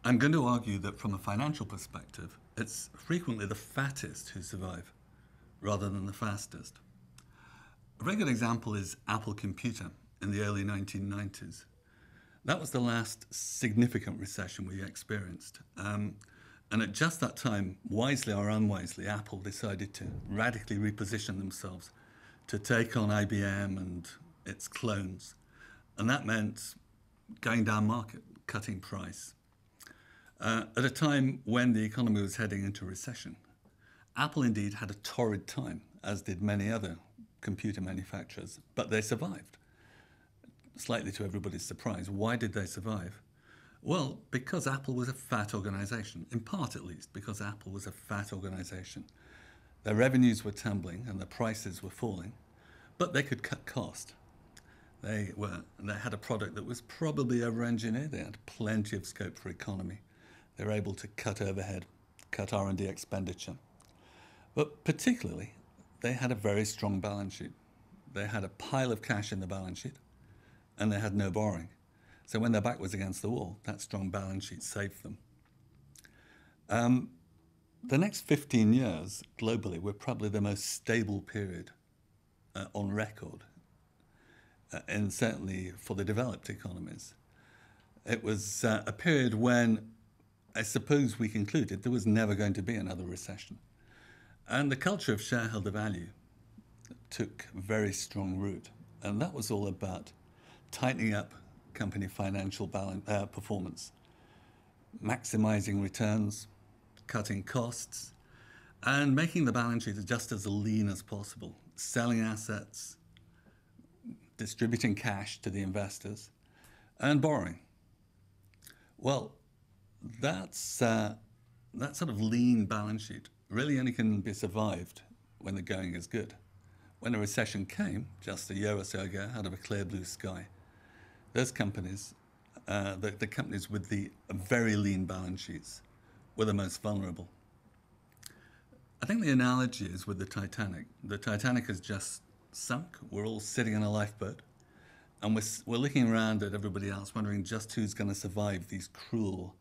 I'm going to argue that from a financial perspective, it's frequently the fattest who survive rather than the fastest. A very good example is Apple Computer in the early 1990s. That was the last significant recession we experienced. And at just that time, wisely or unwisely, Apple decided to radically reposition themselves to take on IBM and its clones. And that meant going down market, cutting price. At a time when the economy was heading into recession, Apple indeed had a torrid time, as did many other computer manufacturers, but they survived. Slightly to everybody's surprise. Why did they survive? Well, because Apple was a fat organization, in part at least, because Apple was a fat organization. Their revenues were tumbling and their prices were falling, but they could cut cost. They had a product that was probably over-engineered. They had plenty of scope for economy. They were able to cut overhead, cut R&D expenditure. But particularly, they had a very strong balance sheet. They had a pile of cash in the balance sheet, and they had no borrowing. So when their back was against the wall, that strong balance sheet saved them. The next 15 years, globally, were probably the most stable period on record, and certainly for the developed economies. It was a period when I suppose we concluded there was never going to be another recession. And the culture of shareholder value took very strong root. And that was all about tightening up company financial performance, maximizing returns, cutting costs, and making the balance sheet just as lean as possible, selling assets, distributing cash to the investors, and borrowing. Well, that sort of lean balance sheet really only can be survived when the going is good. When a recession came just a year or so ago out of a clear blue sky, those companies, the companies with the very lean balance sheets, were the most vulnerable. I think the analogy is with the Titanic. The Titanic has just sunk. We're all sitting in a lifeboat, and we're looking around at everybody else, wondering just who's going to survive these cruel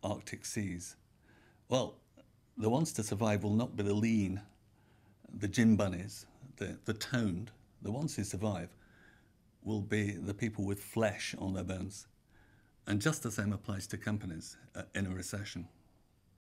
Arctic seas. Well, the ones to survive will not be the lean, the gin bunnies, the toned. The ones who survive will be the people with flesh on their bones. And just the same applies to companies in a recession.